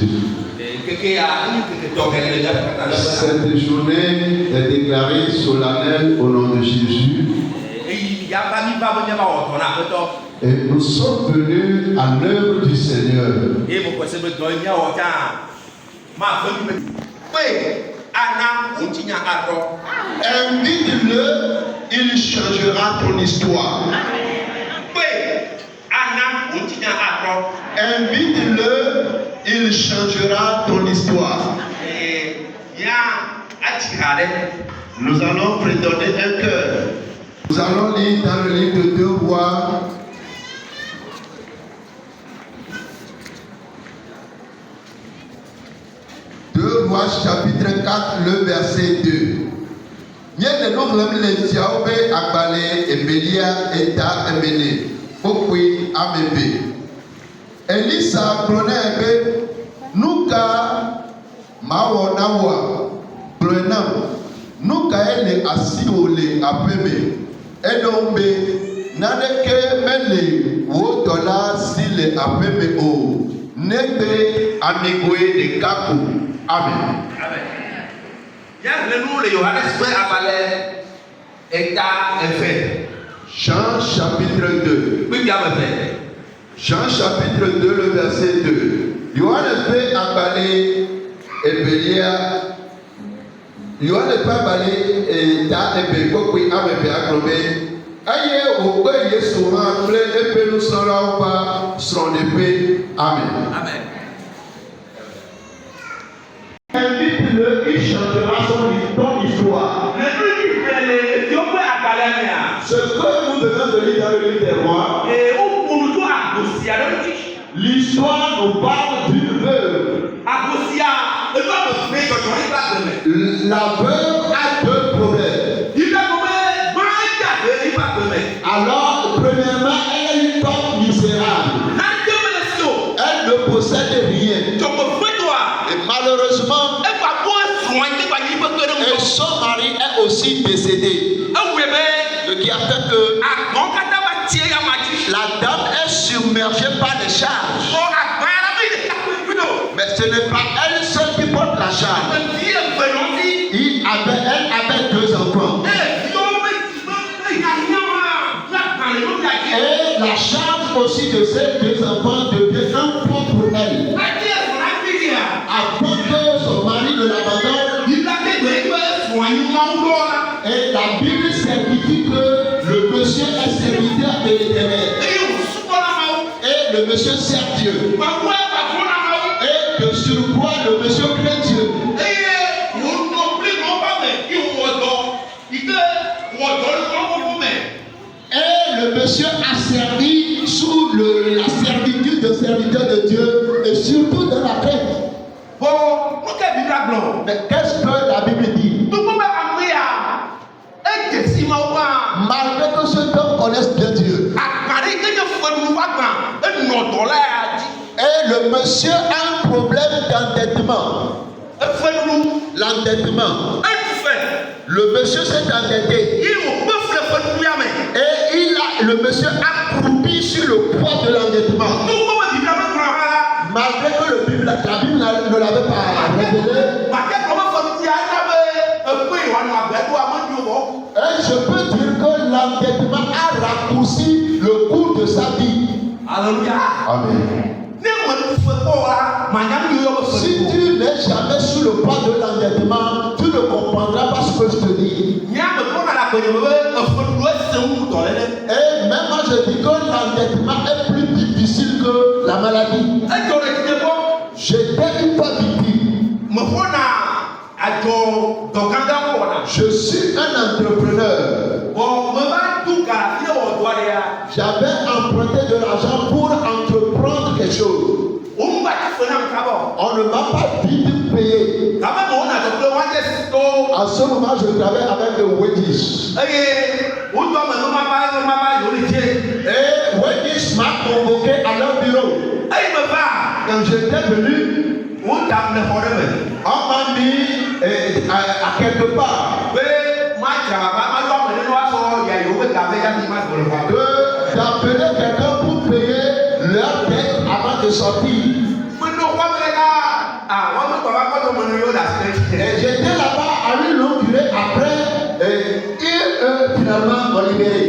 Jésus. Cette journée est déclarée solennelle au nom de Jésus. Et nous sommes venus à l'œuvre du Seigneur. Invite-le, il changera ton histoire. Invite-le, il changera ton histoire. Nous allons prédonner un cœur. Nous allons lire dans le livre de 2 Rois. 2 Rois chapitre 4, le verset 2. Bien de nous les diaobes abalé et Bélia et ta emmené. Okui amebe. Elisa pronebe nuka mawonawa pronam nuka ele asiole apeme edombe naneke mele wo dola sile apeme o nebe amigoe de kaku. Amen. Amen. Bien, le Johannes fait abalé et ta effet. Jean chapitre 2. Oui, bien, Jean chapitre 2, le verset 2. Johannes fait abalé et Bélia. Johannes fait abalé et ta ebe kokui amebe akrobé. Aye o pe Yesu ma ple ebe nous sera pas son épée. Amen. Amen. Invite-le, il changera ton histoire. Ce que nous venons de lire dans le livre des Rois, l'histoire nous parle d'une veuve. La veuve a 2 problèmes. Alors, premièrement, elle a une tombe misérable. Elle ne possède rien. Et malheureusement, et son mari est aussi décédé. Ce qui a fait que la dame est submergée par les charges. Mais ce n'est pas elle seule qui porte la charge. Elle avait 2 enfants. Et la charge aussi de ces 2 enfants devient un poids pour elle. Avant que son mari ne l'abandonne, et la Bible certifie que le monsieur est serviteur de l'Éternel. Et le monsieur sert Dieu. Et de surcroît, le monsieur craint Dieu. Et le monsieur a servi sous la servitude de serviteur de Dieu et surtout de la crainte. Mais qu'est-ce que la Bible dit? Malgré que ceux qui connaissent bien Dieu. Et le monsieur a un problème d'endettement. L'endettement. Le monsieur s'est endetté. Et le monsieur a croupi sur le poids de l'endettement. Malgré que la Bible ne l'avait pas révélé. Et je peux dire que l'endettement a raccourci le cours de sa vie. Alléluia. Amen. Si tu n'es jamais sous le poids de l'endettement, tu ne comprendras pas ce que je te dis. Et même moi je dis que l'endettement est plus difficile que la maladie. J'étais une fois victime. Je suis un entrepreneur. J'avais emprunté de l'argent pour entreprendre quelque chose. On ne m'a pas vite payé. À ce moment, je travaillais avec le Wedis. Et Wedis m'a convoqué à leur bureau. Quand j'étais venu, on m'a mis à quelque part. D'appeler quelqu'un pour payer leur dette avant de sortir. Et j'étais là-bas à une longue durée après et finalement m'ont libéré.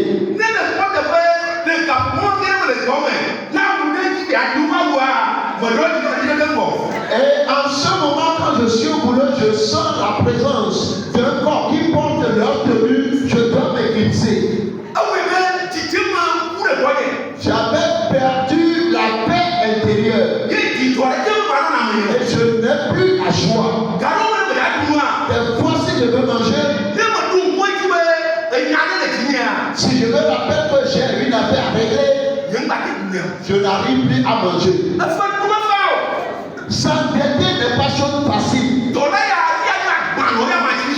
Et en ce moment, quand je suis au boulot, je sens la présence d'un corps qui porte leur tenue, je dois m'éclipser. J'avais perdu la paix intérieure. Et je n'ai plus la joie. Des fois, si je veux manger, si je me rappelle que j'ai une affaire à régler, je n'arrive plus à manger. S'entêter n'est pas chose facile.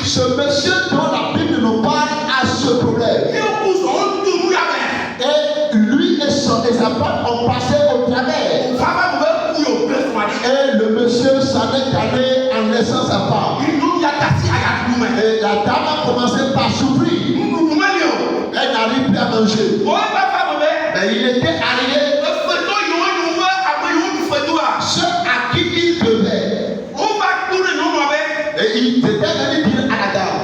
Ce monsieur dont la Bible nous parle a ce problème. Et lui et ses enfants ont passé au travers. Et le monsieur s'en est allé en laissant sa femme. Et la dame a commencé par souffrir. Elle n'arrive plus à manger. Mais il était arrivé. Ceux à qui il devait. Et il était venu dire à la dame,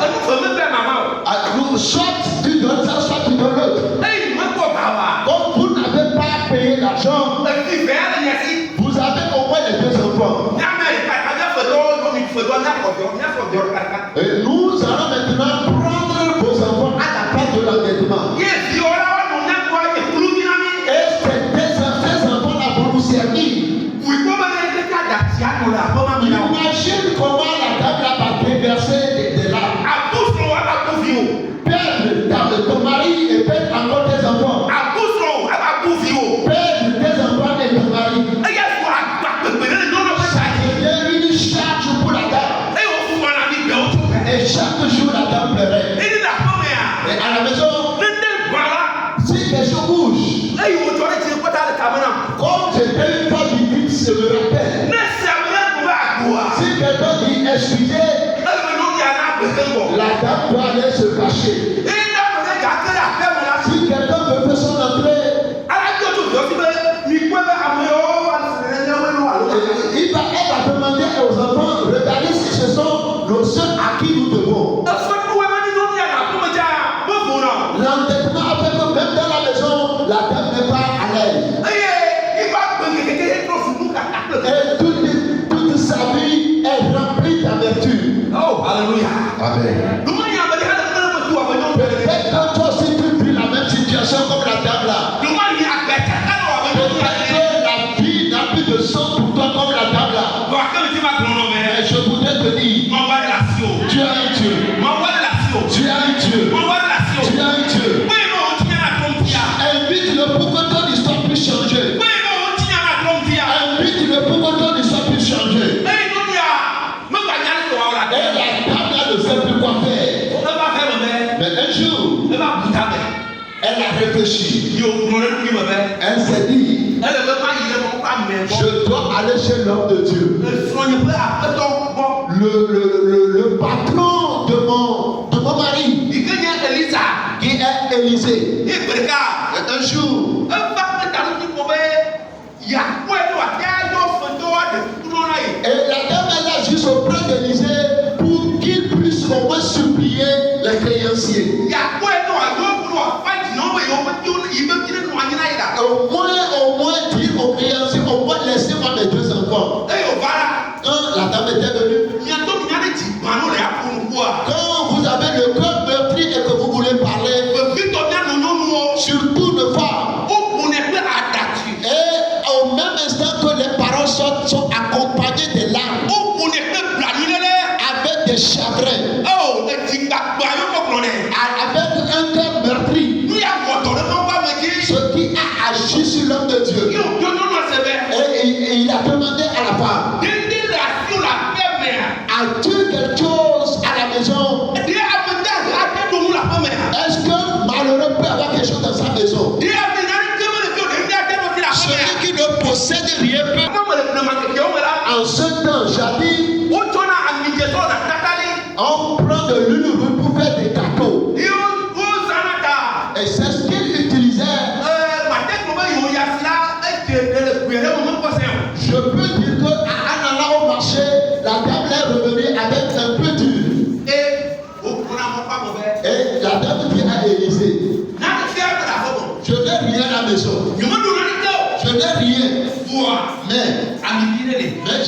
nous, soit tu donnes ça, soit tu donnes l'autre. Comme vous n'avez pas payé l'argent, vous avez au moins les deux enfants. Et nous allons maintenant prendre vos enfants à la place de l'endettement. Et ces enfants-là vont nous servir. Imagine comment la dame va déverser des larmes. Perdre ton mari et perdre encore tes enfants. Perdre tes enfants et ton mari. Ça devient une charge pour la dame. Et chaque jour la dame pleurait. Et à la maison, si quelque chose bouge, comme j'étais une fois qui se me rappelle. Si quelqu'un dit excusez, la dame doit aller se cacher. Si quelqu'un me fait son entrée, elle va demander aux enfants, regardez si ce sont nos soeurs à qui nous devons. L'endettement a fait que même dans la maison, la dame n'est pas à l'aise. Et toute sa vie est remplie d'amertume. Oh, alléluia. Amen. Peut-être que toi aussi tu vis la même situation comme la dame là. Peut-être que la vie n'a plus de sens pour toi comme la dame là. Mais je voudrais te dire, tu as un Dieu. Tu as un Dieu. Tu as un Dieu. Invite-le pour que ton histoire puisse changer. Invite-le pour que ton histoire puisse changer. Et la dame là ne sait plus quoi faire. Mais un jour, elle a réfléchi. Elle s'est dit, je dois aller chez l'homme de Dieu. Le patron de mon mari, qui est Élisée. Et un jour, et la dame est là juste auprès d'Élisée pour qu'il puisse au moins supplier les créanciers. Au moins dire aux créanciers, au moins laissez-moi mes deux enfants. Quand la dame était venue, quand vous avez le cœur meurtri et que vous voulez parler, surtout ne pas. Et au même instant que les paroles sont accompagnées des larmes, avec des chagrins, avec un cœur meurtri, ce qui a agi sur l'homme de Dieu. Et il a demandé à la femme, as-tu quelque chose à la maison? Est-ce que malheureux peut avoir quelque chose dans sa maison? Celui qui ne possède rien peut. En ce temps, jadis, on prend de l'huile pour faire des gâteaux. Et c'est ce qu'il utilisait. Je peux dire qu'à un allant au marché, la dame est revenue joie. Mais, Ami bien-aimé. mais